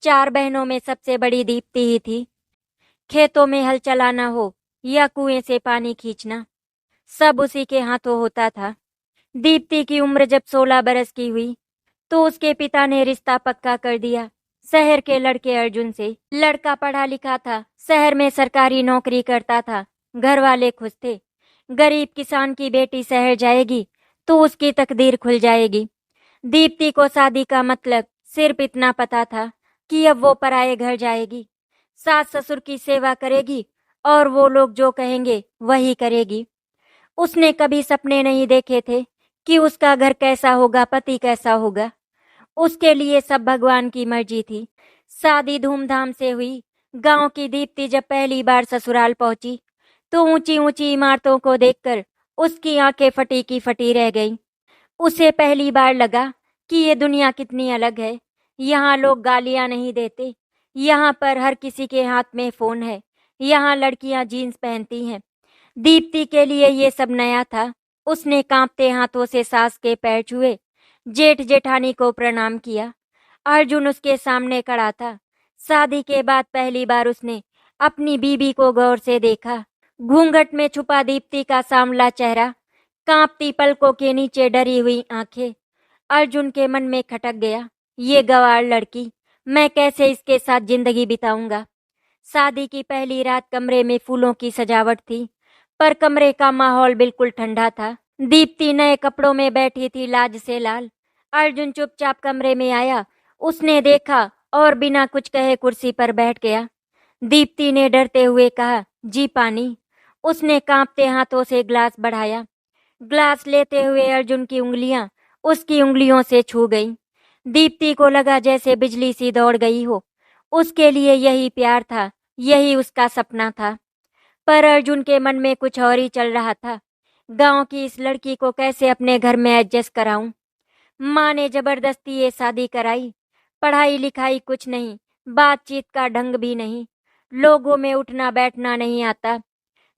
4 बहनों में सबसे बड़ी दीप्ति ही थी। खेतों में हल चलाना हो या कुएं से पानी खींचना, सब उसी के हाथों होता था। दीप्ति की उम्र जब 16 बरस की हुई तो उसके पिता ने रिश्ता पक्का कर दिया शहर के लड़के अर्जुन से। लड़का पढ़ा लिखा था, शहर में सरकारी नौकरी करता था, घर वाले खुश थे। गरीब किसान की बेटी शहर जाएगी तो उसकी तकदीर खुल जाएगी। दीप्ति को शादी का मतलब सिर्फ इतना पता था कि अब वो पराये घर जाएगी, सास ससुर की सेवा करेगी और वो लोग जो कहेंगे वही करेगी। उसने कभी सपने नहीं देखे थे कि उसका घर कैसा होगा, पति कैसा होगा। उसके लिए सब भगवान की मर्जी थी। शादी धूमधाम से हुई। गांव की दीप्ति जब पहली बार ससुराल पहुंची तो ऊंची ऊंची इमारतों को देखकर उसकी आंखें फटी की फटी रह गईं। उसे पहली बार लगा कि ये दुनिया कितनी अलग है। यहाँ लोग गालियां नहीं देते, यहाँ पर हर किसी के हाथ में फोन है, यहाँ लड़कियां जीन्स पहनती हैं। दीप्ति के लिए ये सब नया था। उसने कांपते हाथों से सास के पैर छुए, जेठ जेठानी को प्रणाम किया। अर्जुन उसके सामने खड़ा था। शादी के बाद पहली बार उसने अपनी बीबी को गौर से देखा। घूंघट में छुपा दीप्ति का सांवला चेहरा, कांपती पलकों के नीचे डरी हुई आंखें। अर्जुन के मन में खटक गया, ये गंवार लड़की, मैं कैसे इसके साथ जिंदगी बिताऊंगा। शादी की पहली रात कमरे में फूलों की सजावट थी, पर कमरे का माहौल बिल्कुल ठंडा था। दीप्ति नए कपड़ों में बैठी थी, लाज से लाल। अर्जुन चुपचाप कमरे में आया, उसने देखा और बिना कुछ कहे कुर्सी पर बैठ गया। दीप्ति ने डरते हुए कहा, जी पानी। उसने कांपते हाथों से ग्लास बढ़ाया। ग्लास लेते हुए अर्जुन की उंगलियां उसकी उंगलियों से छू गईं। दीप्ति को लगा जैसे बिजली सी दौड़ गई हो। उसके लिए यही प्यार था, यही उसका सपना था। पर अर्जुन के मन में कुछ और ही चल रहा था। गांव की इस लड़की को कैसे अपने घर में एडजस्ट कराऊं। माँ ने जबरदस्ती ये शादी कराई। पढ़ाई लिखाई कुछ नहीं, बातचीत का ढंग भी नहीं, लोगों में उठना बैठना नहीं आता।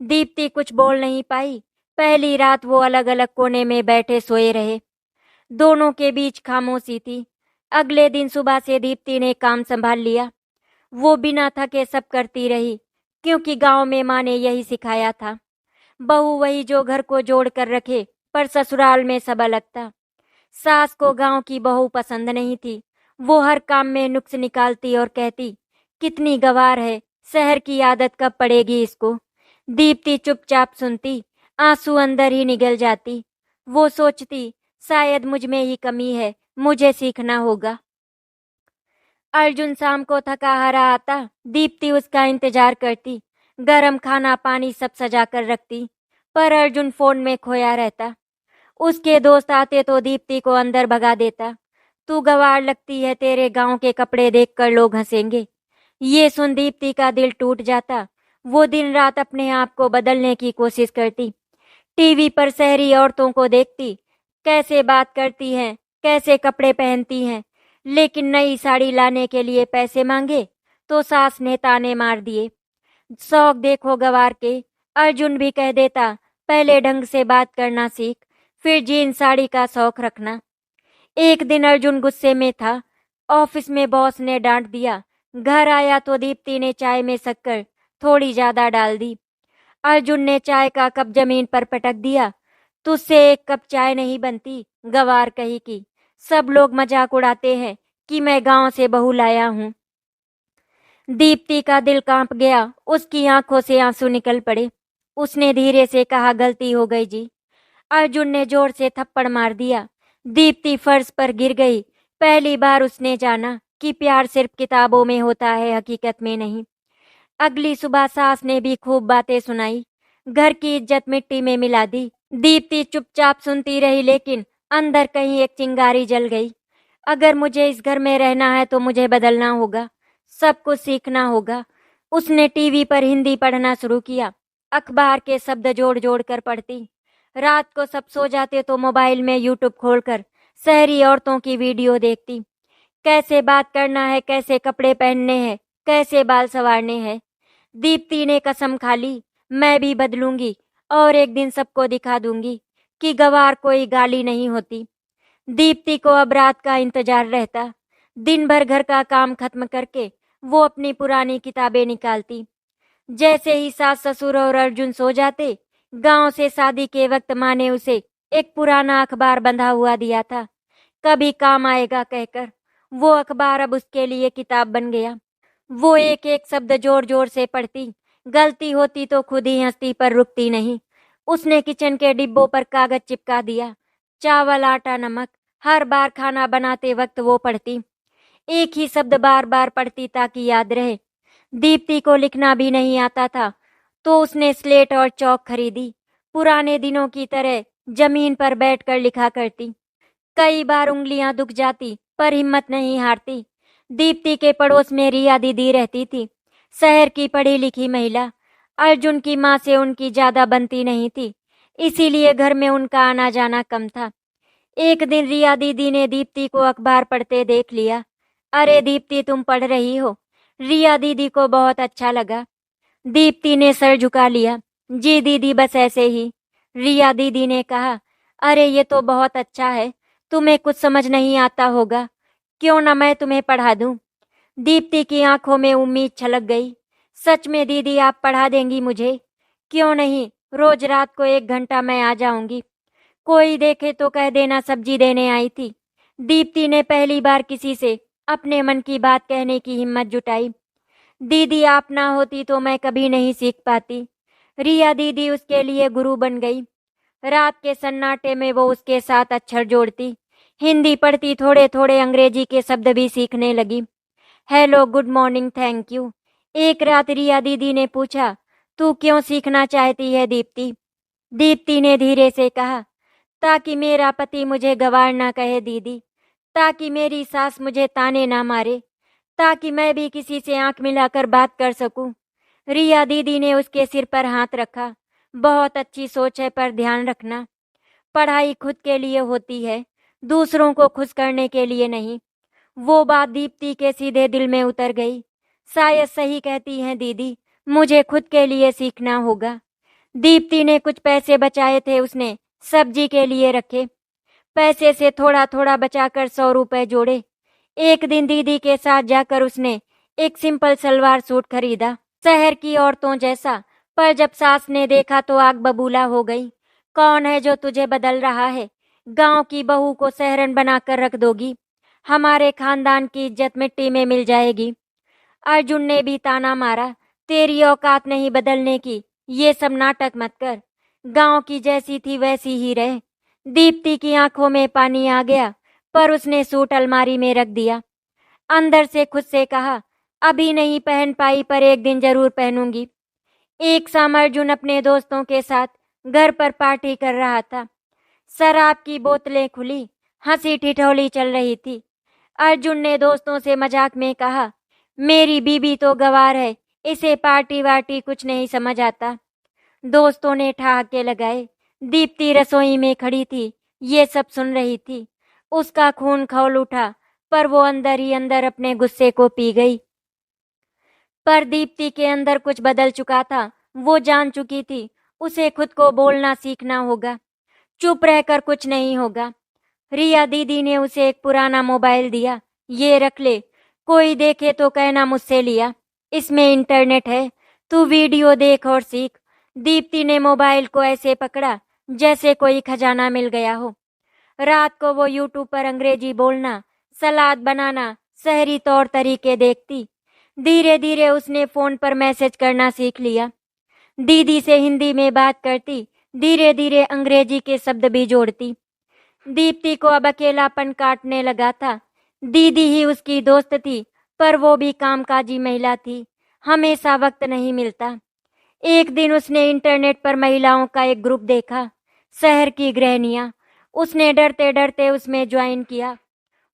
दीप्ति कुछ बोल नहीं पाई। पहली रात वो अलग अलग कोने में बैठे सोए रहे। दोनों के बीच खामोशी थी। अगले दिन सुबह से दीप्ति ने काम संभाल लिया। वो बिना थके सब करती रही, क्योंकि गांव में माँ ने यही सिखाया था, बहू वही जो घर को जोड़ कर रखे। पर ससुराल में सब अलग था। सास को गांव की बहू पसंद नहीं थी। वो हर काम में नुक्स निकालती और कहती, कितनी गंवार है, शहर की आदत कब पड़ेगी इसको। दीप्ति चुपचाप सुनती, आंसू अंदर ही निगल जाती। वो सोचती, शायद मुझ में ही कमी है, मुझे सीखना होगा। अर्जुन शाम को थका हारा आता, दीप्ति उसका इंतजार करती। गरम खाना पानी सब सजा कर रखती, पर अर्जुन फोन में खोया रहता। उसके दोस्त आते तो दीप्ति को अंदर भगा देता। तू गंवार लगती है, तेरे गांव के कपड़े देखकर लोग हंसेंगे। ये सुन दीप्ति का दिल टूट जाता। वो दिन रात अपने आप को बदलने की कोशिश करती। टीवी पर शहरी औरतों को देखती, कैसे बात करती हैं, कैसे कपड़े पहनती हैं, लेकिन नई साड़ी लाने के लिए पैसे मांगे तो सास ने ताने मार दिए। शौक देखो गवार के। अर्जुन भी कह देता, पहले ढंग से बात करना सीख, फिर जीन साड़ी का शौक रखना। एक दिन अर्जुन गुस्से में था। ऑफिस में बॉस ने डांट दिया। घर आया तो दीप्ति ने चाय में शक्कर थोड़ी ज्यादा डाल दी। अर्जुन ने चाय का कप जमीन पर पटक दिया। तुझसे एक कप चाय नहीं बनती, गवार कही की। सब लोग मजाक उड़ाते हैं कि मैं गांव से बहू लाया हूँ। दीप्ति का दिल कांप गया, उसकी आंखों से आंसू निकल पड़े। उसने धीरे से कहा, गलती हो गई जी। अर्जुन ने जोर से थप्पड़ मार दिया। दीप्ति फर्श पर गिर गई। पहली बार उसने जाना कि प्यार सिर्फ किताबों में होता है, हकीकत में नहीं। अगली सुबह सास ने भी खूब बातें सुनाई, घर की इज्जत मिट्टी में मिला दी। दीप्ति चुपचाप सुनती रही, लेकिन अंदर कहीं एक चिंगारी जल गई। अगर मुझे इस घर में रहना है तो मुझे बदलना होगा, सब कुछ सीखना होगा। उसने टीवी पर हिंदी पढ़ना शुरू किया। अखबार के शब्द जोड़ जोड़ कर पढ़ती। रात को सब सो जाते तो मोबाइल में यूट्यूब खोलकर शहरी औरतों की वीडियो देखती। कैसे बात करना है, कैसे कपड़े पहनने हैं, कैसे बाल संवारने हैं। दीप्ति ने कसम खा ली, मैं भी बदलूंगी और एक दिन सबको दिखा दूंगी कि गवार कोई गाली नहीं होती। दीप्ति को अब रात का इंतजार रहता। दिन भर घर का काम खत्म करके वो अपनी पुरानी किताबें निकालती। जैसे ही सास ससुर और अर्जुन सो जाते, गांव से शादी के वक्त माँ ने उसे एक पुराना अखबार बंधा हुआ दिया था, कभी काम आएगा कहकर। वो अखबार अब उसके लिए किताब बन गया। वो एक एक शब्द जोर जोर से पढ़ती, गलती होती तो खुद ही हंसती पर रुकती नहीं। उसने किचन के डिब्बों पर कागज चिपका दिया, चावल आटा नमक, हर बार खाना बनाते वक्त वो पढ़ती। एक ही शब्द बार बार पढ़ती ताकि याद रहे। दीप्ति को लिखना भी नहीं आता था, तो उसने स्लेट और चौक खरीदी। पुराने दिनों की तरह जमीन पर बैठकर लिखा करती। कई बार उंगलियां दुख जाती पर हिम्मत नहीं हारती। दीप्ति के पड़ोस में रिया दीदी रहती थी, शहर की पढ़ी लिखी महिला। अर्जुन की माँ से उनकी ज्यादा बनती नहीं थी, इसीलिए घर में उनका आना जाना कम था। एक दिन रिया दीदी ने दीप्ति को अखबार पढ़ते देख लिया। अरे दीप्ति, तुम पढ़ रही हो? रिया दीदी को बहुत अच्छा लगा। दीप्ति ने सर झुका लिया। जी दीदी, बस ऐसे ही। रिया दीदी ने कहा, अरे ये तो बहुत अच्छा है, तुम्हें कुछ समझ नहीं आता होगा, क्यों ना मैं तुम्हें पढ़ा दूं। दीप्ति की आंखों में उम्मीद छलक गई। सच में दीदी, आप पढ़ा देंगी मुझे? क्यों नहीं, रोज रात को 1 घंटा मैं आ जाऊंगी। कोई देखे तो कह देना सब्जी देने आई थी। दीप्ति ने पहली बार किसी से अपने मन की बात कहने की हिम्मत जुटाई। दीदी, आप ना होती तो मैं कभी नहीं सीख पाती। रिया दीदी उसके लिए गुरु बन गई। रात के सन्नाटे में वो उसके साथ अक्षर जोड़ती, हिंदी पढ़ती, थोड़े थोड़े अंग्रेजी के शब्द भी सीखने लगी। Hello, good morning, thank you. एक रात रिया दीदी ने पूछा, तू क्यों सीखना चाहती है दीप्ति? दीप्ति ने धीरे से कहा, ताकि मेरा पति मुझे गवार ना कहे दीदी, ताकि मेरी सास मुझे ताने ना मारे, ताकि मैं भी किसी से आंख मिलाकर बात कर सकूं। रिया दीदी ने उसके सिर पर हाथ रखा। बहुत अच्छी सोच है, पर ध्यान रखना, पढ़ाई खुद के लिए होती है, दूसरों को खुश करने के लिए नहीं। वो बात दीप्ति के सीधे दिल में उतर गई। शायद सही कहती हैं दीदी, मुझे खुद के लिए सीखना होगा। दीप्ति ने कुछ पैसे बचाए थे, उसने सब्जी के लिए रखे। पैसे से थोड़ा थोड़ा बचाकर 100 रुपए जोड़े। एक दिन दीदी के साथ जाकर उसने एक सिंपल सलवार सूट खरीदा, शहर की औरतों जैसा। पर जब सास ने देखा तो आग बबूला हो गई। कौन है जो तुझे बदल रहा है? गांव की बहू को शहरन बनाकर रख दोगी? हमारे खानदान की इज्जत मिट्टी में मिल जाएगी। अर्जुन ने भी ताना मारा, तेरी औकात नहीं बदलने की, ये सब नाटक मत कर, गांव की जैसी थी वैसी ही रहे। दीप्ति की आंखों में पानी आ गया, पर उसने सूट अलमारी में रख दिया। अंदर से खुद से कहा, अभी नहीं पहन पाई पर एक दिन जरूर पहनूंगी। एक शाम अर्जुन अपने दोस्तों के साथ घर पर पार्टी कर रहा था। शराब की बोतलें खुली, हंसी ठिठोली चल रही थी। अर्जुन ने दोस्तों से मजाक में कहा, मेरी बीबी तो गवार है, इसे पार्टी वार्टी कुछ नहीं समझ आता। दोस्तों ने ठहाके लगाए। दीप्ति रसोई में खड़ी थी, ये सब सुन रही थी। उसका खून खौल उठा, पर वो अंदर ही अंदर अपने गुस्से को पी गई। पर दीप्ति के अंदर कुछ बदल चुका था। वो जान चुकी थी, उसे खुद को बोलना सीखना होगा, चुप रहकर कुछ नहीं होगा। रिया दीदी ने उसे एक पुराना मोबाइल दिया, ये रख ले, कोई देखे तो कहना मुझसे लिया, इसमें इंटरनेट है, तू वीडियो देख और सीख। दीप्ति ने मोबाइल को ऐसे पकड़ा जैसे कोई खजाना मिल गया हो। रात को वो यूट्यूब पर अंग्रेजी बोलना, सलाद बनाना, शहरी तौर तरीके देखती। धीरे धीरे उसने फोन पर मैसेज करना सीख लिया। दीदी से हिंदी में बात करती, धीरे धीरे अंग्रेजी के शब्द भी जोड़ती। दीप्ति को अब अकेलापन काटने लगा था। दीदी ही उसकी दोस्त थी, पर वो भी कामकाजी महिला थी, हमेशा वक्त नहीं मिलता। एक दिन उसने इंटरनेट पर महिलाओं का एक ग्रुप देखा, शहर की गृहणियां। उसने डरते डरते उसमें ज्वाइन किया।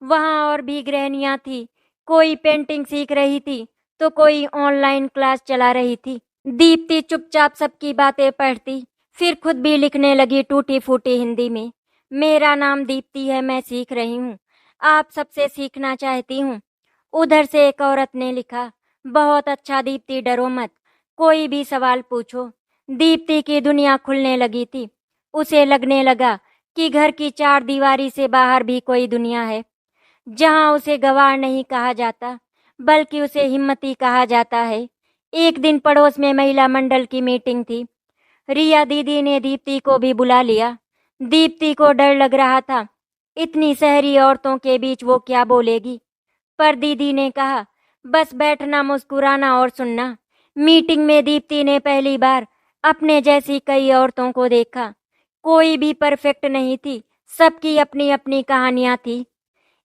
वहां और भी गृहणियां थी, कोई पेंटिंग सीख रही थी तो कोई ऑनलाइन क्लास चला रही थी। दीप्ति चुपचाप सबकी बातें पढ़ती, फिर खुद भी लिखने लगी टूटी फूटी हिंदी में। मेरा नाम दीप्ति है, मैं सीख रही हूँ, आप सबसे सीखना चाहती हूँ। उधर से एक औरत ने लिखा, बहुत अच्छा दीप्ति, डरो मत, कोई भी सवाल पूछो। दीप्ति की दुनिया खुलने लगी थी। उसे लगने लगा कि घर की 4 दीवारी से बाहर भी कोई दुनिया है। जहाँ उसे गवार नहीं कहा जाता बल्कि उसे हिम्मती कहा जाता है। एक दिन पड़ोस में महिला मंडल की मीटिंग थी। रिया दीदी ने दीप्ति को भी बुला लिया। दीप्ति को डर लग रहा था, इतनी शहरी औरतों के बीच वो क्या बोलेगी। पर दीदी ने कहा, बस बैठना, मुस्कुराना और सुनना। मीटिंग में दीप्ति ने पहली बार अपने जैसी कई औरतों को देखा। कोई भी परफेक्ट नहीं थी, सबकी अपनी अपनी कहानियां थी।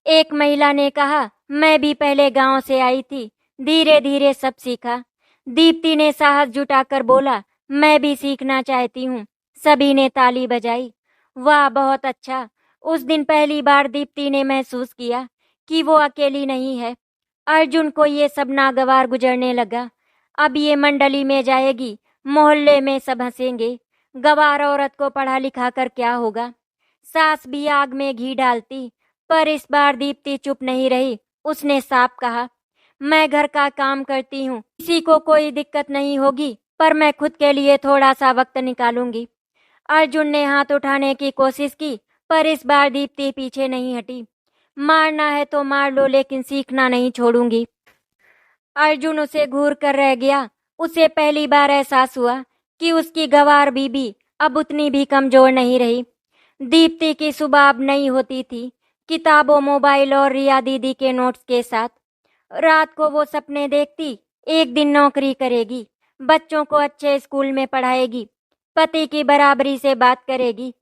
एक महिला ने कहा, मैं भी पहले गांव से आई थी, धीरे धीरे सब सीखा। दीप्ति ने साहस जुटाकर बोला, मैं भी सीखना चाहती हूँ। सभी ने ताली बजाई। वाह, बहुत अच्छा। उस दिन पहली बार दीप्ति ने महसूस किया कि वो अकेली नहीं है। अर्जुन को ये सब नागवार गुजरने लगा। अब ये मंडली में जाएगी, मोहल्ले में सब हंसेंगे। गवार औरत को पढ़ा लिखा कर क्या होगा। सास भी आग में घी डालती। पर इस बार दीप्ति चुप नहीं रही। उसने साफ कहा, मैं घर का काम करती हूँ, किसी को कोई दिक्कत नहीं होगी, पर मैं खुद के लिए थोड़ा सा वक्त निकालूंगी। अर्जुन ने हाथ उठाने की कोशिश की, पर इस बार दीप्ति पीछे नहीं हटी। मारना है तो मार लो, लेकिन सीखना नहीं छोड़ूंगी। अर्जुन उसे घूर कर रह गया। उसे पहली बार एहसास हुआ कि उसकी गवार बीबी अब उतनी भी कमजोर नहीं रही। दीप्ति की सुबह अब नहीं होती थी, किताबों, मोबाइल और रिया दीदी के नोट्स के साथ। रात को वो सपने देखती, एक दिन नौकरी करेगी, बच्चों को अच्छे स्कूल में पढ़ाएगी, पति की बराबरी से बात करेगी।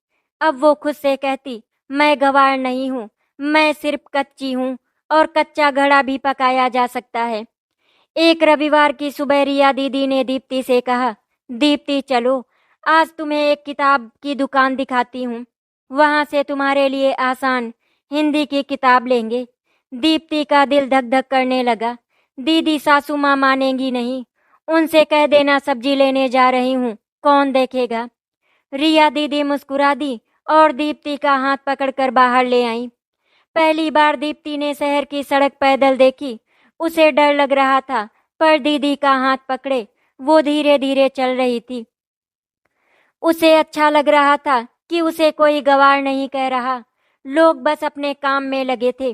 अब वो खुद से कहती, मैं गवार नहीं हूँ, मैं सिर्फ कच्ची हूँ, और कच्चा घड़ा भी पकाया जा सकता है। एक रविवार की सुबह रिया दीदी ने दीप्ति से कहा, दीप्ति चलो, आज तुम्हें एक किताब की दुकान दिखाती हूँ, वहां से तुम्हारे लिए आसान हिंदी की किताब लेंगे। दीप्ति का दिल धक धक करने लगा। दीदी, सासू माँ मानेंगी नहीं, उनसे कह देना सब्जी लेने जा रही हूँ, कौन देखेगा। रिया दीदी मुस्कुरा दी और दीप्ति का हाथ पकड़कर बाहर ले आई। पहली बार दीप्ति ने शहर की सड़क पैदल देखी। उसे डर लग रहा था, पर दीदी का हाथ पकड़े वो धीरे धीरे चल रही थी। उसे अच्छा लग रहा था कि उसे कोई गवार नहीं कह रहा। लोग बस अपने काम में लगे थे।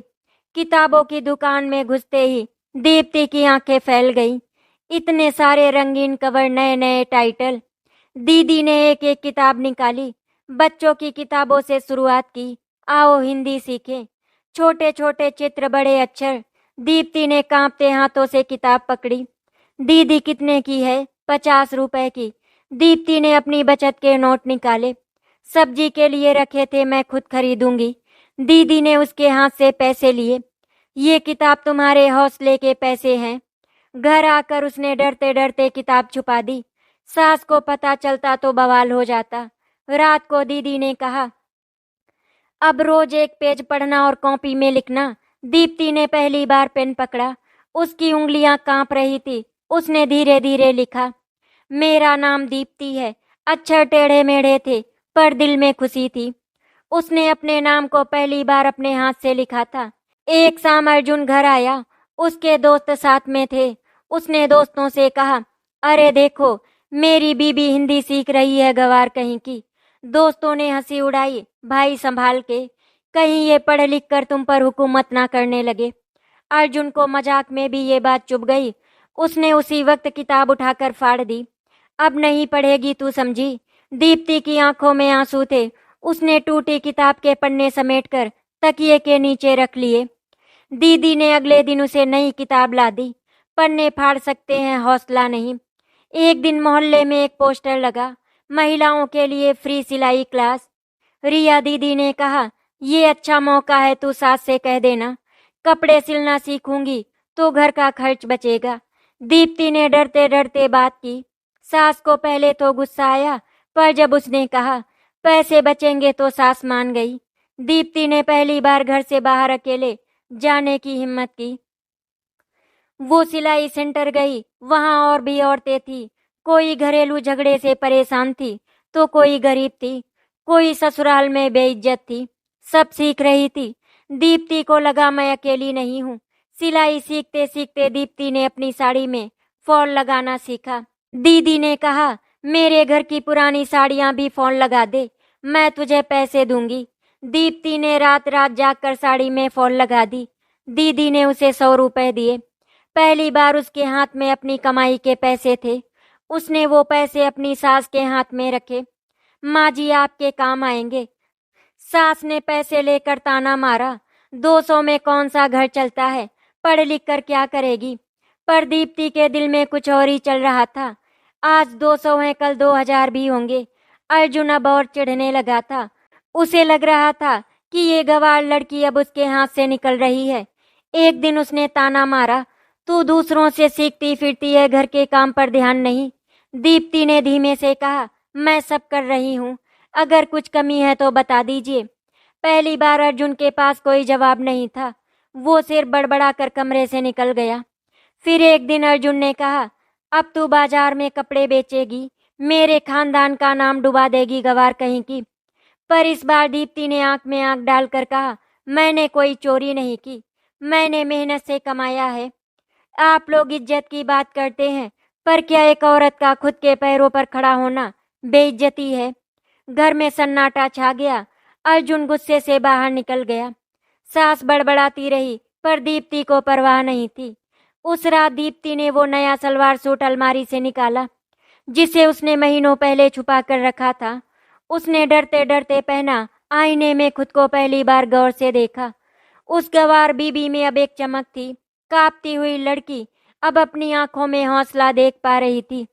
किताबों की दुकान में घुसते ही दीप्ति की आंखें फैल गईं। इतने सारे रंगीन कवर, नए नए टाइटल। दीदी ने एक एक किताब निकाली। बच्चों की किताबों से शुरुआत की, आओ हिंदी सीखें। छोटे छोटे चित्र, बड़े अक्षर। दीप्ति ने कांपते हाथों से किताब पकड़ी। दीदी, कितने की है? 50 रुपए की। दीप्ति ने अपनी बचत के नोट निकाले। सब्जी के लिए रखे थे, मैं खुद खरीदूंगी। दीदी ने उसके हाथ से पैसे लिए। ये किताब तुम्हारे हौसले के पैसे हैं। घर आकर उसने डरते डरते किताब छुपा दी। सास को पता चलता तो बवाल हो जाता। रात को दीदी ने कहा, अब रोज एक पेज पढ़ना और कॉपी में लिखना। दीप्ति ने पहली बार पेन पकड़ा। उसकी उंगलियां कांप रही थी। उसने धीरे धीरे लिखा, मेरा नाम दीप्ति है। अक्षर टेढ़े मेढ़े थे, पर दिल में खुशी थी। उसने अपने नाम को पहली बार अपने हाथ से लिखा था। एक शाम अर्जुन घर आया। उसके दोस्त साथ में थे। उसने दोस्तों से कहा, अरे देखो, मेरी बीबी हिंदी सीख रही है, गवार कहीं की। दोस्तों ने हंसी उड़ाई। भाई संभाल के, कहीं ये पढ़ लिख कर तुम पर हुकूमत ना करने लगे। अर्जुन को मजाक में भी ये बात चुभ गई। उसने उसी वक्त किताब उठाकर फाड़ दी। अब नहीं पढ़ेगी तू, समझी। दीप्ति की आंखों में आंसू थे। उसने टूटी किताब के पन्ने समेटकर तकिए के नीचे रख लिए। दीदी ने अगले दिन उसे नई किताब ला दी। पन्ने फाड़ सकते हैं, हौसला नहीं। एक दिन मोहल्ले में एक पोस्टर लगा, महिलाओं के लिए फ्री सिलाई क्लास। रिया दीदी ने कहा, ये अच्छा मौका है, तू सास से कह देना, कपड़े सिलना सीखूंगी तो घर का खर्च बचेगा। दीप्ति ने डरते डरते बात की। सास को पहले तो गुस्सा आया, पर जब उसने कहा पैसे बचेंगे तो सास मान गई। दीप्ति ने पहली बार घर से बाहर अकेले जाने की हिम्मत की। वो सिलाई सेंटर गई। वहां और भी औरतें थी। कोई घरेलू झगड़े से परेशान थी तो कोई गरीब थी, कोई ससुराल में बेइज्जत थी। सब सीख रही थी। दीप्ति को लगा, मैं अकेली नहीं हूँ। सिलाई सीखते सीखते दीप्ति ने अपनी साड़ी में फॉल लगाना सीखा। दीदी ने कहा, मेरे घर की पुरानी साड़ियां भी फॉल लगा दे, मैं तुझे पैसे दूंगी। दीप्ति ने रात रात जागकर साड़ी में फॉल लगा दी। दीदी ने उसे 100 रुपए दिए। पहली बार उसके हाथ में अपनी कमाई के पैसे थे। उसने वो पैसे अपनी सास के हाथ में रखे। माँ जी आपके काम आएंगे। सास ने पैसे लेकर ताना मारा, 200 में कौन सा घर चलता है, पढ़ लिख कर क्या करेगी। पर दीप्ति के दिल में कुछ और ही चल रहा था। आज 200 हैं, कल 2000 भी होंगे। अर्जुन अब और चिढ़ने लगा था। उसे लग रहा था कि ये गंवार लड़की अब उसके हाथ से निकल रही है। एक दिन उसने ताना मारा, तू दूसरों से सीखती फिरती है, घर के काम पर ध्यान नहीं। दीप्ति ने धीमे से कहा, मैं सब कर रही हूँ, अगर कुछ कमी है तो बता दीजिए। पहली बार अर्जुन के पास कोई जवाब नहीं था। वो सिर बड़बड़ा कर कमरे से निकल गया। फिर एक दिन अर्जुन ने कहा, अब तू बाजार में कपड़े बेचेगी, मेरे खानदान का नाम डुबा देगी गवार कहीं की। पर इस बार दीप्ति ने आंख में आंख डालकर कहा, मैंने कोई चोरी नहीं की, मैंने मेहनत से कमाया है। आप लोग इज्जत की बात करते हैं, पर क्या एक औरत का खुद के पैरों पर खड़ा होना बेइज्जती है। घर में सन्नाटा छा गया। अर्जुन गुस्से से बाहर निकल गया। सास बड़बड़ाती रही, पर दीप्ति को परवाह नहीं थी। उस रात दीप्ति ने वो नया सलवार सूट अलमारी से निकाला, जिसे उसने महीनों पहले छुपा कर रखा था। उसने डरते डरते पहना, आईने में खुद को पहली बार गौर से देखा। उस गंवार बीबी में अब एक चमक थी। कांपती हुई लड़की अब अपनी आंखों में हौसला देख पा रही थी।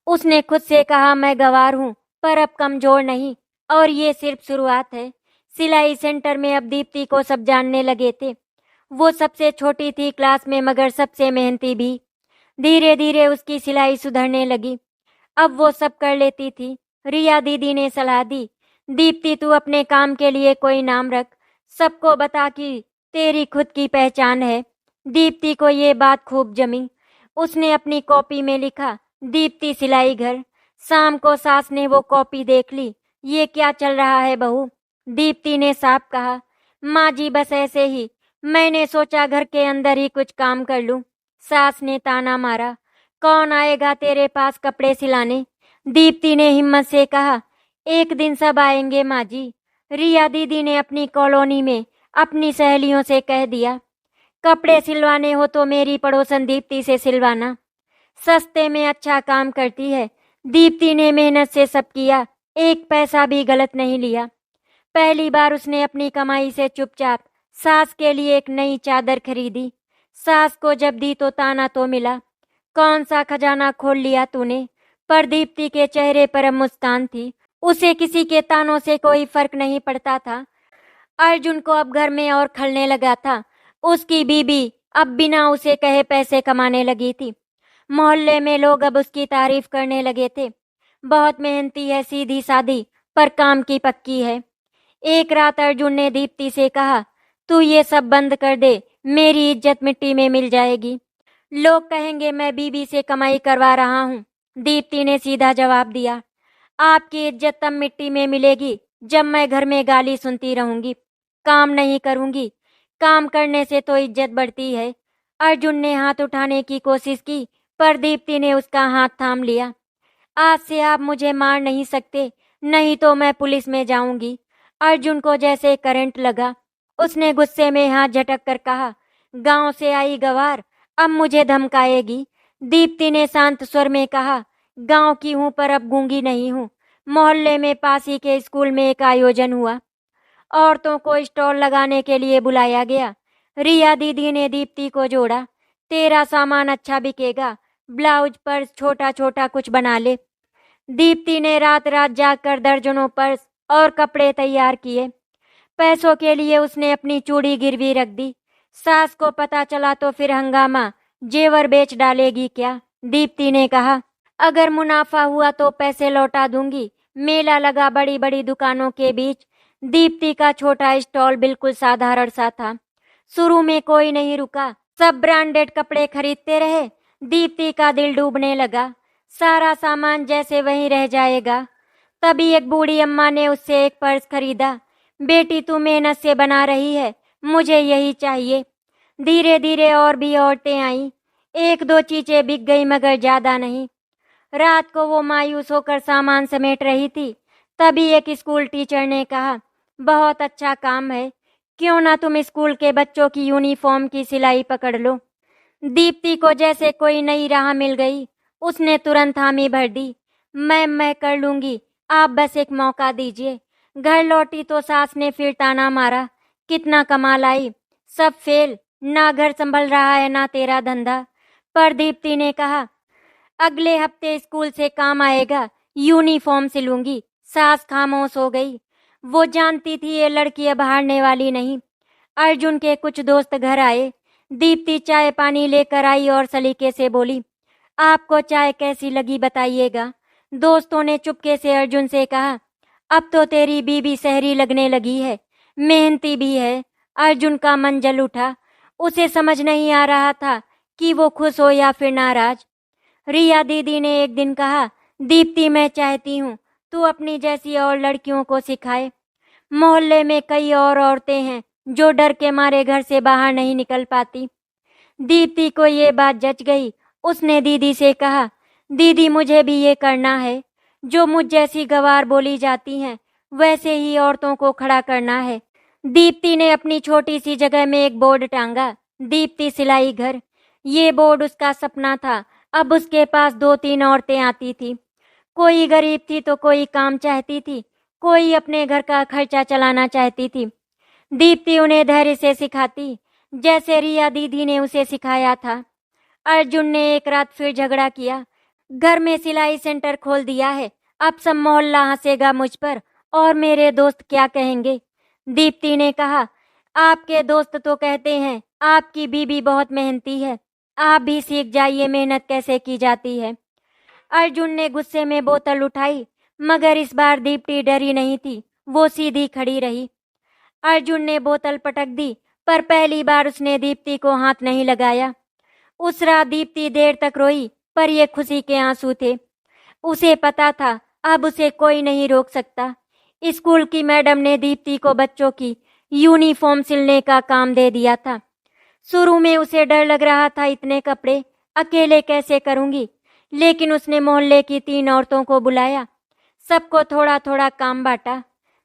उसने खुद से कहा, मैं गंवार हूँ, पर अब कमजोर नहीं, और ये सिर्फ शुरुआत है। सिलाई सेंटर में अब दीप्ति को सब जानने लगे थे। वो सबसे छोटी थी क्लास में, मगर सबसे मेहनती भी। धीरे धीरे उसकी सिलाई सुधरने लगी। अब वो सब कर लेती थी। रिया दीदी ने सलाह दी, दीप्ति तू अपने काम के लिए कोई नाम रख, सबको बता कि तेरी खुद की पहचान है। दीप्ति को ये बात खूब जमी। उसने अपनी कॉपी में लिखा, दीप्ति सिलाई घर। शाम को सास ने वो कॉपी देख ली। ये क्या चल रहा है बहू? दीप्ति ने साफ कहा, माँ जी बस ऐसे ही, मैंने सोचा घर के अंदर ही कुछ काम कर लूं। सास ने ताना मारा, कौन आएगा तेरे पास कपड़े सिलाने? दीप्ति ने हिम्मत से कहा, एक दिन सब आएंगे माँ जी। रिया दीदी ने अपनी कॉलोनी में अपनी सहेलियों से कह दिया, कपड़े सिलवाने हो तो मेरी पड़ोसन दीप्ति से सिलवाना, सस्ते में अच्छा काम करती है। दीप्ति ने मेहनत से सब किया, एक पैसा भी गलत नहीं लिया। पहली बार उसने अपनी कमाई से चुपचाप सास के लिए एक नई चादर खरीदी। सास को जब दी तो ताना तो मिला, कौन सा खजाना खोल लिया तूने? पर दीप्ति के चेहरे पर अब मुस्कान थी। उसे किसी के तानों से कोई फर्क नहीं पड़ता था। अर्जुन को अब घर में और खलने लगा था। उसकी बीबी अब बिना उसे कहे पैसे कमाने लगी थी। मोहल्ले में लोग अब उसकी तारीफ करने लगे थे। बहुत मेहनती है, सीधी सादी, पर काम की पक्की है। एक रात अर्जुन ने दीप्ति से कहा, तू ये सब बंद कर दे, मेरी इज्जत मिट्टी में मिल जाएगी। लोग कहेंगे मैं बीबी से कमाई करवा रहा हूँ। दीप्ति ने सीधा जवाब दिया, आपकी इज्जत तब मिट्टी में मिलेगी जब मैं घर में गाली सुनती रहूंगी, काम नहीं करूंगी। काम करने से तो इज्जत बढ़ती है। अर्जुन ने हाथ उठाने की कोशिश की, पर दीप्ति ने उसका हाथ थाम लिया। आज से आप मुझे मार नहीं सकते, नहीं तो मैं पुलिस में जाऊंगी। अर्जुन को जैसे करंट लगा। उसने गुस्से में हाथ झटक कर कहा, गांव से आई गवार अब मुझे धमकाएगी। दीप्ति ने शांत स्वर में कहा, गांव की हूं पर अब गूंगी नहीं हूं। मोहल्ले में पास ही के स्कूल में एक आयोजन हुआ। औरतों को स्टॉल लगाने के लिए बुलाया गया। रिया दीदी ने दीप्ति को जोड़ा, तेरा सामान अच्छा बिकेगा, ब्लाउज पर्स छोटा छोटा कुछ बना ले। दीप्ति ने रात रात जाकर दर्जनों पर्स और कपड़े तैयार किए। पैसों के लिए उसने अपनी चूड़ी गिरवी रख दी। सास को पता चला तो फिर हंगामा, जेवर बेच डालेगी क्या? दीप्ति ने कहा, अगर मुनाफा हुआ तो पैसे लौटा दूंगी। मेला लगा बड़ी बड़ी दुकानों के बीच। दीप्ति का छोटा स्टॉल बिल्कुल साधारण सा था। शुरू में कोई नहीं रुका, सब ब्रांडेड कपड़े खरीदते रहे। दीप्ति का दिल डूबने लगा, सारा सामान जैसे वहीं रह जाएगा। तभी एक बूढ़ी अम्मा ने उससे एक पर्स खरीदा। बेटी तू मेहनत से बना रही है, मुझे यही चाहिए। धीरे धीरे और भी औरतें आईं। एक दो चीजें बिक गई, मगर ज्यादा नहीं। रात को वो मायूस होकर सामान समेट रही थी। तभी एक स्कूल टीचर ने कहा, बहुत अच्छा काम है, क्यों ना तुम स्कूल के बच्चों की यूनिफॉर्म की सिलाई पकड़ लो। दीप्ति को जैसे कोई नई राह मिल गई। उसने तुरंत हामी भर दी। मैं कर लूंगी, आप बस एक मौका दीजिए। घर लौटी तो सास ने फिर ताना मारा, कितना कमा लाई, सब फेल, ना घर संभल रहा है ना तेरा धंधा। पर दीप्ति ने कहा, अगले हफ्ते स्कूल से काम आएगा, यूनिफॉर्म सिलूंगी। सास खामोश हो गई। वो जानती थी ये लड़की अब हारने वाली नहीं। अर्जुन के कुछ दोस्त घर आए। दीप्ति चाय पानी लेकर आई और सलीके से बोली, आपको चाय कैसी लगी बताइएगा। दोस्तों ने चुपके से अर्जुन से कहा, अब तो तेरी बीबी शहरी लगने लगी है, मेहनती भी है। अर्जुन का मन जल उठा। उसे समझ नहीं आ रहा था कि वो खुश हो या फिर नाराज। रिया दीदी ने एक दिन कहा, दीप्ति मैं चाहती हूँ तू अपनी जैसी और लड़कियों को सिखाए। मोहल्ले में कई और औरतें हैं जो डर के मारे घर से बाहर नहीं निकल पाती। दीप्ति को ये बात जच गई। उसने दीदी से कहा, दीदी मुझे भी ये करना है। जो मुझ जैसी गंवार बोली जाती हैं वैसे ही औरतों को खड़ा करना है। दीप्ति ने अपनी छोटी सी जगह में एक बोर्ड टांगा, दीप्ति सिलाई घर। ये बोर्ड उसका सपना था। अब उसके पास 2-3 औरतें आती थी। कोई गरीब थी तो कोई काम चाहती थी, कोई अपने घर का खर्चा चलाना चाहती थी। दीप्ति उन्हें धैर्य से सिखाती, जैसे रिया दीदी ने उसे सिखाया था। अर्जुन ने एक रात फिर झगड़ा किया। घर में सिलाई सेंटर खोल दिया है, अब सब मोहल्ला हंसेगा मुझ पर और मेरे दोस्त क्या कहेंगे। दीप्ति ने कहा, आपके दोस्त तो कहते हैं आपकी बीबी बहुत मेहनती है, आप भी सीख जाइए मेहनत कैसे की जाती है। अर्जुन ने गुस्से में बोतल उठाई, मगर इस बार दीप्ति डरी नहीं थी। वो सीधी खड़ी रही। अर्जुन ने बोतल पटक दी, पर पहली बार उसने दीप्ति को हाथ नहीं लगाया। उस रात दीप्ति देर तक रोई, पर ये खुशी के आंसू थे। उसे पता था अब उसे कोई नहीं रोक सकता। स्कूल की मैडम ने दीप्ति को बच्चों की यूनिफॉर्म सिलने का काम दे दिया था। शुरू में उसे डर लग रहा था, इतने कपड़े अकेले कैसे करूंगी। लेकिन उसने मोहल्ले की 3 औरतों को बुलाया, सबको थोड़ा थोड़ा काम बांटा।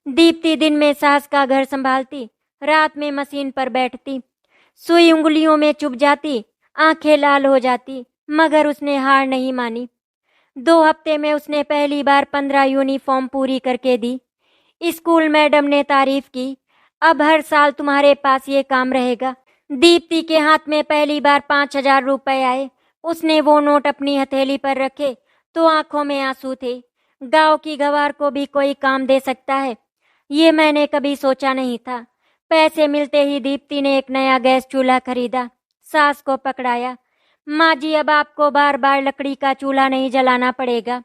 दीप्ति दिन में सास का घर संभालती, रात में मशीन पर बैठती। सुई उंगलियों में चुभ जाती, आंखें लाल हो जाती, मगर उसने हार नहीं मानी। 2 हफ्ते में उसने पहली बार 15 यूनिफॉर्म पूरी करके दी। स्कूल मैडम ने तारीफ की, अब हर साल तुम्हारे पास ये काम रहेगा। दीप्ति के हाथ में पहली बार 5,000 रुपए आए। उसने वो नोट अपनी हथेली पर रखे तो आंखों में आंसू थे। गांव की गवार को भी कोई काम दे सकता है, ये मैंने कभी सोचा नहीं था। पैसे मिलते ही दीप्ति ने एक नया गैस चूल्हा खरीदा। सास को पकड़ाया, माँ जी अब आपको बार बार लकड़ी का चूल्हा नहीं जलाना पड़ेगा।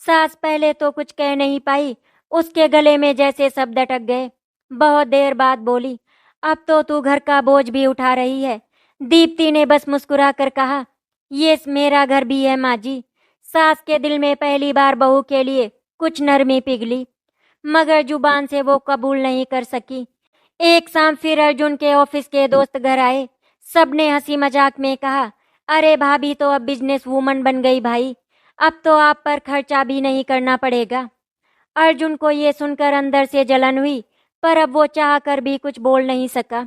सास पहले तो कुछ कह नहीं पाई, उसके गले में जैसे शब्द अटक गए। बहुत देर बाद बोली, अब तो तू घर का बोझ भी उठा रही है। दीप्ति ने बस मुस्कुरा कर कहा, ये मेरा घर भी है माँ जी। सास के दिल में पहली बार बहू के लिए कुछ नरमी पिघली, मगर जुबान से वो कबूल नहीं कर सकी। एक शाम फिर अर्जुन के ऑफिस के दोस्त घर आए। सबने हंसी मजाक में कहा, अरे भाभी तो अब बिजनेस वूमन बन गई भाई, अब तो आप पर खर्चा भी नहीं करना पड़ेगा। अर्जुन को ये सुनकर अंदर से जलन हुई, पर अब वो चाह कर भी कुछ बोल नहीं सका।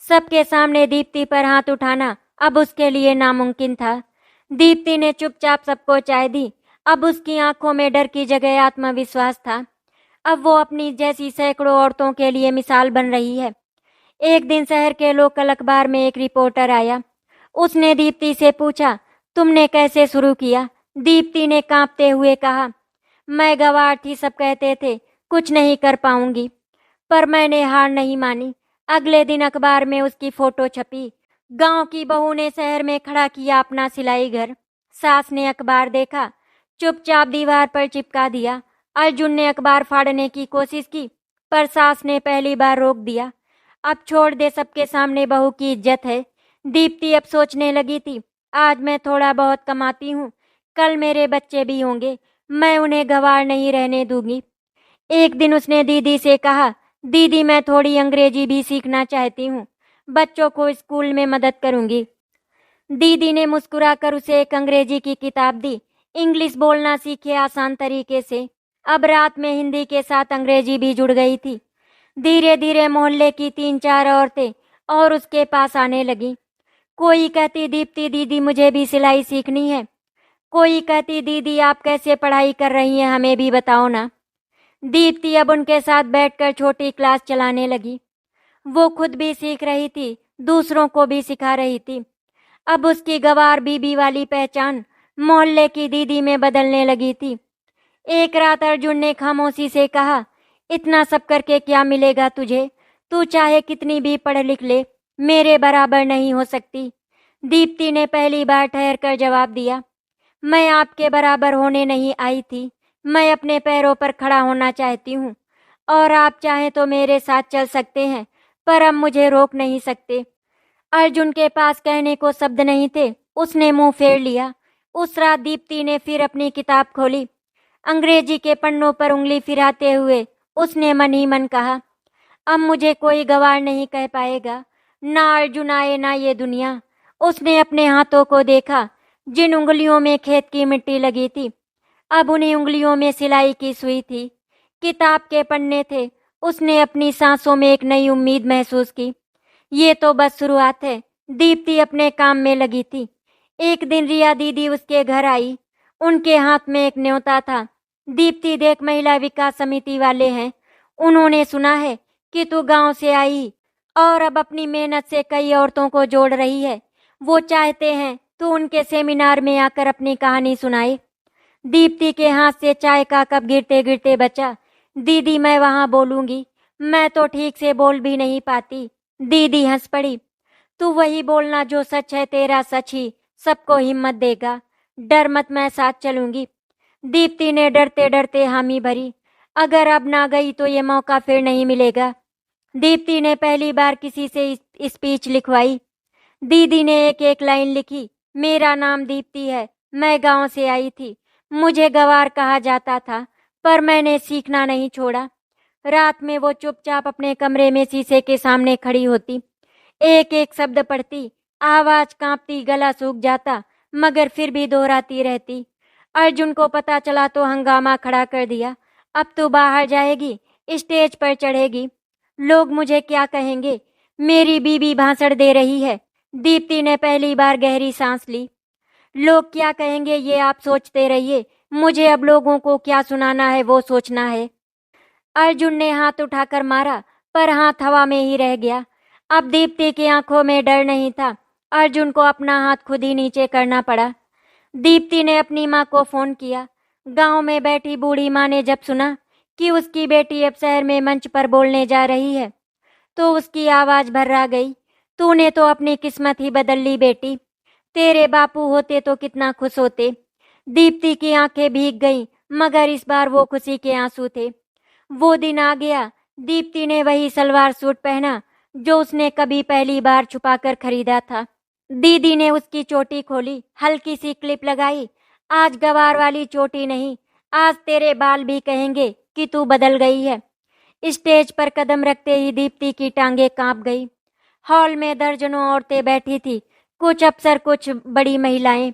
सबके सामने दीप्ति पर हाथ उठाना अब उसके लिए नामुमकिन था। दीप्ति ने चुपचाप सबको चाय दी। अब उसकी आंखों में डर की जगह आत्मविश्वास था। अब वो अपनी जैसी सैकड़ों औरतों के लिए मिसाल बन रही है। एक दिन शहर के लोकल अखबार में एक रिपोर्टर आया। उसने दीप्ति से पूछा, तुमने कैसे शुरू किया? दीप्ति ने कांपते हुए कहा, मैं गंवार थी, सब कहते थे कुछ नहीं कर पाऊंगी, पर मैंने हार नहीं मानी। अगले दिन अखबार में उसकी फोटो छपी। गांव की बहू ने शहर में खड़ा किया अपना सिलाई घर। सास ने अखबार देखा, चुपचाप दीवार पर चिपका दिया। अर्जुन ने अखबार फाड़ने की कोशिश की, पर सास ने पहली बार रोक दिया। अब छोड़ दे, सबके सामने बहू की इज्जत है। दीप्ति अब सोचने लगी थी, आज मैं थोड़ा बहुत कमाती हूँ, कल मेरे बच्चे भी होंगे, मैं उन्हें गंवार नहीं रहने दूंगी। एक दिन उसने दीदी से कहा, दीदी मैं थोड़ी अंग्रेजी भी सीखना चाहती हूँ, बच्चों को स्कूल में मदद करूंगी। दीदी ने मुस्कुराकर उसे एक अंग्रेजी की किताब दी। इंग्लिश बोलना सीखे आसान तरीके से। अब रात में हिंदी के साथ अंग्रेजी भी जुड़ गई थी। धीरे धीरे मोहल्ले की 3-4 औरतें और उसके पास आने लगी। कोई कहती, दीप्ति दीदी मुझे भी सिलाई सीखनी है। कोई कहती, दीदी आप कैसे पढ़ाई कर रही हैं, हमें भी बताओ ना। दीप्ति अब उनके साथ बैठकर छोटी क्लास चलाने लगी। वो खुद भी सीख रही थी, दूसरों को भी सिखा रही थी। अब उसकी गवार बीबी वाली पहचान मोहल्ले की दीदी में बदलने लगी थी। एक रात अर्जुन ने खामोशी से कहा, इतना सब करके क्या मिलेगा तुझे? तू चाहे कितनी भी पढ़ लिख ले, मेरे बराबर नहीं हो सकती। दीप्ति ने पहली बार ठहर कर जवाब दिया, मैं आपके बराबर होने नहीं आई थी। मैं अपने पैरों पर खड़ा होना चाहती हूँ और आप चाहें तो मेरे साथ चल सकते हैं, पर अब मुझे रोक नहीं सकते। अर्जुन के पास कहने को शब्द नहीं थे, उसने मुंह फेर लिया। उस रात दीप्ति ने फिर अपनी किताब खोली। अंग्रेजी के पन्नों पर उंगली फिराते हुए उसने मन ही मन कहा, अब मुझे कोई गवार नहीं कह पाएगा, ना अर्जुन आए ना ये दुनिया। उसने अपने हाथों को देखा, जिन उंगलियों में खेत की मिट्टी लगी थी, अब उन्हीं उंगलियों में सिलाई की सुई थी, किताब के पन्ने थे। उसने अपनी सांसों में एक नई उम्मीद महसूस की। ये तो बस शुरुआत है। दीप्ति अपने काम में लगी थी। एक दिन रिया दीदी उसके घर आई। उनके हाथ में एक न्योता था। दीप्ति देख, महिला विकास समिति वाले हैं। उन्होंने सुना है कि तू गांव से आई और अब अपनी मेहनत से कई औरतों को जोड़ रही है। वो चाहते हैं तू उनके सेमिनार में आकर अपनी कहानी सुनाए। दीप्ति के हाथ से चाय का कप गिरते गिरते बचा। दीदी मैं वहां बोलूंगी, मैं तो ठीक से बोल भी नहीं पाती। दीदी हंस पड़ी। तू वही बोलना जो सच है, तेरा सच ही सबको हिम्मत देगा। डर मत, मैं साथ चलूंगी। दीप्ति ने डरते डरते हामी भरी। अगर अब ना गई तो ये मौका फिर नहीं मिलेगा। दीप्ति ने पहली बार किसी से स्पीच लिखवाई। दीदी ने एक एक लाइन लिखी। मेरा नाम दीप्ति है, मैं गांव से आई थी। मुझे गवार कहा जाता था, पर मैंने सीखना नहीं छोड़ा। रात में वो चुपचाप अपने कमरे में शीशे के सामने खड़ी होती, एक एक शब्द पढ़ती। आवाज कांपती, गला सूख जाता, मगर फिर भी दोहराती रहती। अर्जुन को पता चला तो हंगामा खड़ा कर दिया। अब तो बाहर जाएगी, स्टेज पर चढ़ेगी, लोग मुझे क्या कहेंगे? मेरी बीबी भाषण दे रही है। दीप्ति ने पहली बार गहरी सांस ली। लोग क्या कहेंगे ये आप सोचते रहिए, मुझे अब लोगों को क्या सुनाना है वो सोचना है। अर्जुन ने हाथ उठाकर मारा, पर हाथ हवा में ही रह गया। अब दीप्ति की आंखों में डर नहीं था। अर्जुन को अपना हाथ खुद ही नीचे करना पड़ा। दीप्ति ने अपनी माँ को फोन किया। गांव में बैठी बूढ़ी माँ ने जब सुना कि उसकी बेटी अब शहर में मंच पर बोलने जा रही है, तो उसकी आवाज भर्रा गई। तूने तो अपनी किस्मत ही बदल ली बेटी। तेरे बापू होते तो कितना खुश होते। दीप्ति की आंखें भीग गईं, मगर इस बार वो खुशी के आंसू थे। वो दिन आ गया। दीप्ति ने वही सलवार सूट पहना जो उसने कभी पहली बार छुपाकर खरीदा था। दीदी ने उसकी चोटी खोली, हल्की सी क्लिप लगाई। आज गवार वाली चोटी नहीं, आज तेरे बाल भी कहेंगे कि तू बदल गई है। स्टेज पर कदम रखते ही दीप्ति की टांगे कांप गई। हॉल में दर्जनों औरतें बैठी थी, कुछ अफसर, कुछ बड़ी महिलाएं।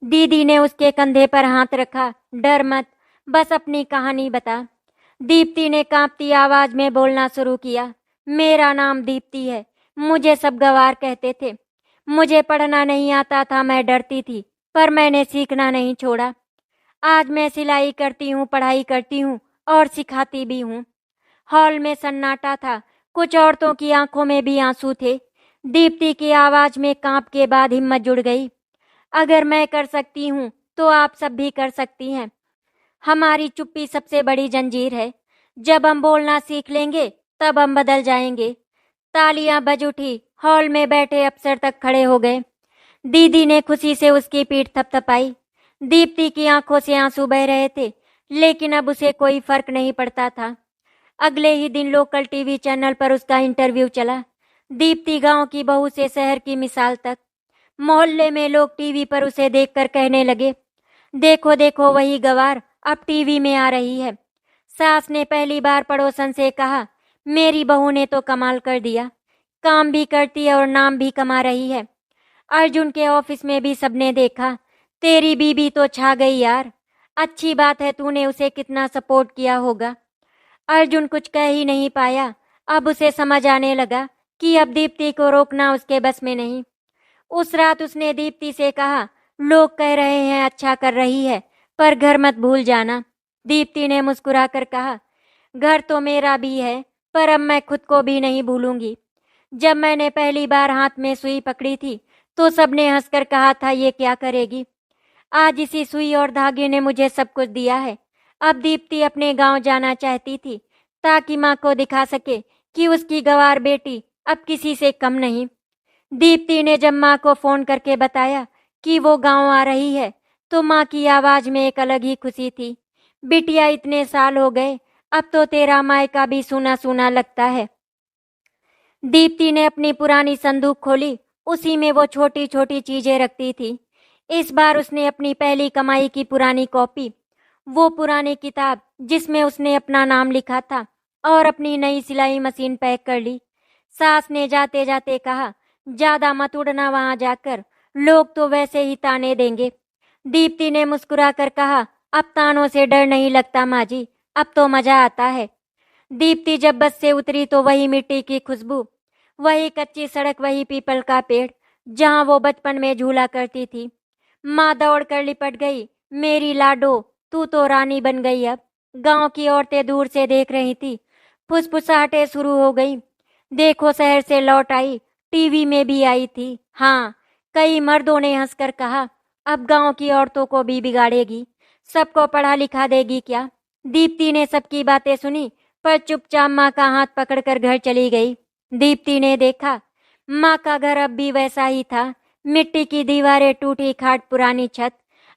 दीदी ने उसके कंधे पर हाथ रखा। डर मत, बस अपनी कहानी बता। दीप्ति ने कांपती आवाज में बोलना शुरू किया। मेरा नाम दीप्ति है। मुझे सब गवार कहते थे। मुझे पढ़ना नहीं आता था, मैं डरती थी, पर मैंने सीखना नहीं छोड़ा। आज मैं सिलाई करती हूँ, पढ़ाई करती हूँ और सिखाती भी हूँ। हॉल में सन्नाटा था। कुछ औरतों की आंखों में भी आंसू थे। दीप्ति की आवाज में कांप के बाद हिम्मत जुड़ गई। अगर मैं कर सकती हूँ तो आप सब भी कर सकती हैं। हमारी चुप्पी सबसे बड़ी जंजीर है। जब हम बोलना सीख लेंगे तब हम बदल जाएंगे। तालियां बज उठी। हॉल में बैठे अफसर तक खड़े हो गए। दीदी ने खुशी से उसकी पीठ थपथपाई। दीप्ति की आंखों से आंसू बह रहे थे, लेकिन अब उसे कोई फर्क नहीं पड़ता था। अगले ही दिन लोकल टीवी चैनल पर उसका इंटरव्यू चला। दीप्ति गांव की बहू से शहर की मिसाल तक। मोहल्ले में लोग टीवी पर उसे देखकर कहने लगे, देखो देखो वही गवार अब टीवी में आ रही है। सास ने पहली बार पड़ोसन से कहा, मेरी बहू ने तो कमाल कर दिया, काम भी करती है और नाम भी कमा रही है। अर्जुन के ऑफिस में भी सबने देखा, तेरी बीबी तो छा गई यार। अच्छी बात है, तूने उसे कितना सपोर्ट किया होगा। अर्जुन कुछ कह ही नहीं पाया। अब उसे समझ आने लगा कि अब दीप्ति को रोकना उसके बस में नहीं। उस रात उसने दीप्ति से कहा, लोग कह रहे हैं अच्छा कर रही है, पर घर मत भूल जाना। दीप्ति ने मुस्कुराकर कहा, घर तो मेरा भी है, पर अब मैं खुद को भी नहीं भूलूंगी। जब मैंने पहली बार हाथ में सुई पकड़ी थी तो सबने हंसकर कहा था ये क्या करेगी। आज इसी सुई और धागे ने मुझे सब कुछ दिया है। अब दीप्ति अपने गांव जाना चाहती थी ताकि माँ को दिखा सके कि उसकी गंवार बेटी अब किसी से कम नहीं। दीप्ति ने जब माँ को फोन करके बताया कि वो गांव आ रही है तो माँ की आवाज में एक अलग ही खुशी थी। बिटिया, इतने साल हो गए, अब तो तेरा मायका भी सूना सूना लगता है। दीप्ति ने अपनी पुरानी संदूक खोली। उसी में वो छोटी छोटी चीजें रखती थी। इस बार उसने अपनी पहली कमाई की पुरानी कॉपी, वो पुरानी किताब जिसमें उसने अपना नाम लिखा था, और अपनी नई सिलाई मशीन पैक कर ली। सास ने जाते जाते कहा, ज्यादा मत उड़ना वहां जाकर, लोग तो वैसे ही ताने देंगे। दीप्ति ने मुस्कुराकर कहा, अब तानों से डर नहीं लगता माँ जी, अब तो मजा आता है। दीप्ति जब बस से उतरी तो वही मिट्टी की खुशबू, वही कच्ची सड़क, वही पीपल का पेड़ जहां वो बचपन में झूला करती थी। माँ दौड़कर लिपट गई, मेरी लाडो, तू तो रानी बन गई। अब गांव की औरतें दूर से देख रही थी। फुसफुसाहटें शुरू हो गई। देखो, शहर से लौट आई, टीवी में भी आई थी। हाँ, कई मर्दों ने हंसकर कहा, अब गांव की औरतों को भी बिगाड़ेगी, सबको पढ़ा लिखा देगी क्या। दीप्ति ने सबकी बातें सुनी, पर चुपचाप माँ का हाथ पकड़कर घर चली गई। दीप्ति ने देखा, माँ का घर अब भी वैसा ही था। मिट्टी की दीवारें, टूटी खाट, पुरानी छत।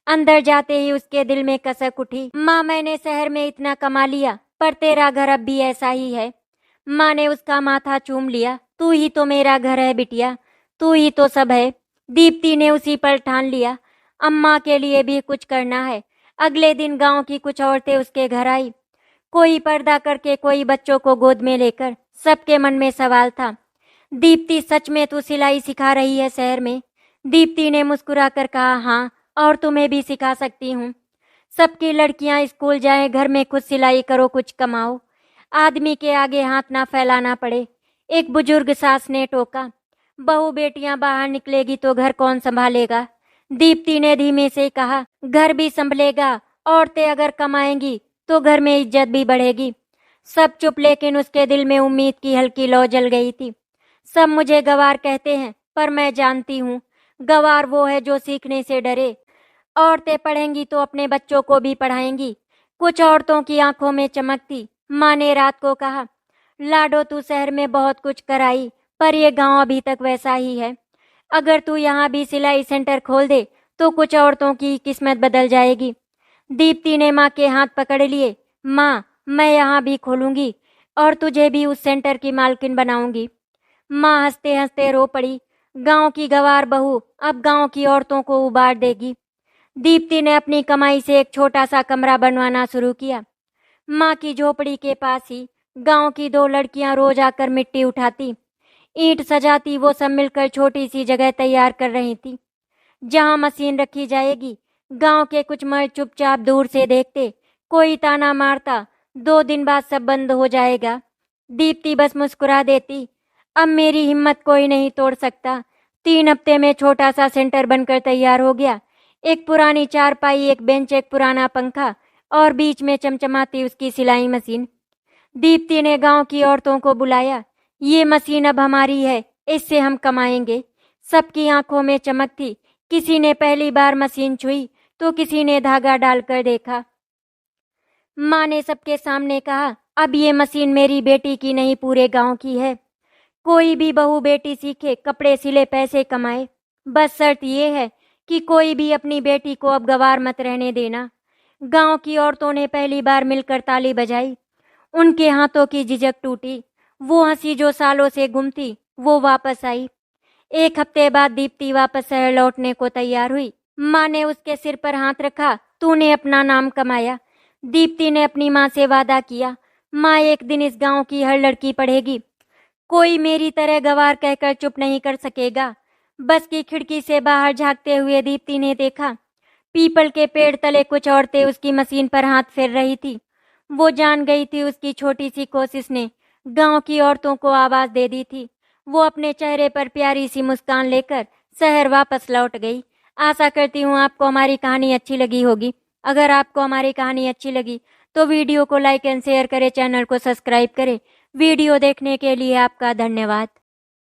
अंदर जाते ही उसके दिल में कसक उठी, माँ, मैंने शहर में इतना कमा लिया, पर तेरा घर अब भी ऐसा ही है। माँ ने उसका माथा चूम लिया, तू ही तो मेरा घर है बिटिया, तू ही तो सब है। दीप्ति ने उसी पर ठान लिया, अम्मा के लिए भी कुछ करना है। अगले दिन गांव की कुछ औरतें उसके घर आई, कोई पर्दा करके, कोई बच्चों को गोद में लेकर। सबके मन में सवाल था, दीप्ति, सच में तू सिलाई सिखा रही है शहर में? दीप्ति ने मुस्कुराकर कहा, हाँ, और तुम्हें भी सिखा सकती हूँ। सबकी लड़कियां स्कूल जाएं, घर में खुद सिलाई करो, कुछ कमाओ, आदमी के आगे हाथ ना फैलाना पड़े। एक बुजुर्ग सास ने टोका, बहू बेटियां बाहर निकलेगी तो घर कौन संभालेगा? दीप्ति ने धीमे से कहा, घर भी संभलेगा, औरतें अगर कमाएंगी तो घर में इज्जत भी बढ़ेगी। सब चुप, लेकिन उसके दिल में उम्मीद की हल्की लौ जल गई थी। सब मुझे गवार कहते हैं, पर मैं जानती हूँ, गवार वो है जो सीखने से डरे। औरतें पढ़ेंगी तो अपने बच्चों को भी पढ़ाएंगी। कुछ औरतों की आंखों में चमक थी। माँ ने रात को कहा, लाडो, तू शहर में बहुत कुछ कराई, पर ये गांव अभी तक वैसा ही है। अगर तू यहाँ भी सिलाई सेंटर खोल दे तो कुछ औरतों की किस्मत बदल जाएगी। दीप्ति ने माँ के हाथ पकड़ लिए, माँ, मैं यहाँ भी खोलूंगी और तुझे भी उस सेंटर की मालकिन बनाऊंगी। माँ हंसते हंसते रो पड़ी, गांव की गवार बहू अब गांव की औरतों को उबार देगी। दीप्ति ने अपनी कमाई से एक छोटा सा कमरा बनवाना शुरू किया। माँ की झोपड़ी के पास ही गांव की दो लड़कियां रोज आकर मिट्टी उठाती, ईंट सजाती। वो सब मिलकर छोटी सी जगह तैयार कर रही थी जहां मशीन रखी जाएगी। गांव के कुछ मर्द चुपचाप दूर से देखते, कोई ताना मारता, 2 दिन बाद सब बंद हो जाएगा। दीप्ति बस मुस्कुरा देती, अब मेरी हिम्मत कोई नहीं तोड़ सकता। 3 हफ्ते में छोटा सा सेंटर बनकर तैयार हो गया। एक पुरानी चारपाई, एक बेंच, एक पुराना पंखा, और बीच में चमचमाती उसकी सिलाई मशीन। दीप्ति ने गांव की औरतों को बुलाया, ये मशीन अब हमारी है, इससे हम कमाएंगे। सबकी आंखों में चमक थी। किसी ने पहली बार मशीन छुई तो किसी ने धागा डालकर देखा। माँ ने सबके सामने कहा, अब ये मशीन मेरी बेटी की नहीं, पूरे गांव की है। कोई भी बहू बेटी सीखे, कपड़े सिले, पैसे कमाए, बस शर्त ये है कि कोई भी अपनी बेटी को अब गवार मत रहने देना। गांव की औरतों ने पहली बार मिलकर ताली बजाई। उनके हाथों की झिझक टूटी। वो हंसी जो सालों से गुम थी वो वापस आई। 1 हफ्ते बाद दीप्ति वापस शहर लौटने को तैयार हुई। माँ ने उसके सिर पर हाथ रखा, तूने अपना नाम कमाया। दीप्ति ने अपनी माँ से वादा किया, माँ, एक दिन इस गांव की हर लड़की पढ़ेगी, कोई मेरी तरह गवार कहकर चुप नहीं कर सकेगा। बस की खिड़की से बाहर झांकते हुए दीप्ति ने देखा, पीपल के पेड़ तले कुछ औरतें उसकी मशीन पर हाथ फेर रही थी। वो जान गई थी उसकी छोटी सी कोशिश ने गांव की औरतों को आवाज दे दी थी। वो अपने चेहरे पर प्यारी सी मुस्कान लेकर शहर वापस लौट गई। आशा करती हूँ आपको हमारी कहानी अच्छी लगी होगी। अगर आपको हमारी कहानी अच्छी लगी तो वीडियो को लाइक एंड शेयर करें, चैनल को सब्सक्राइब करें। वीडियो देखने के लिए आपका धन्यवाद।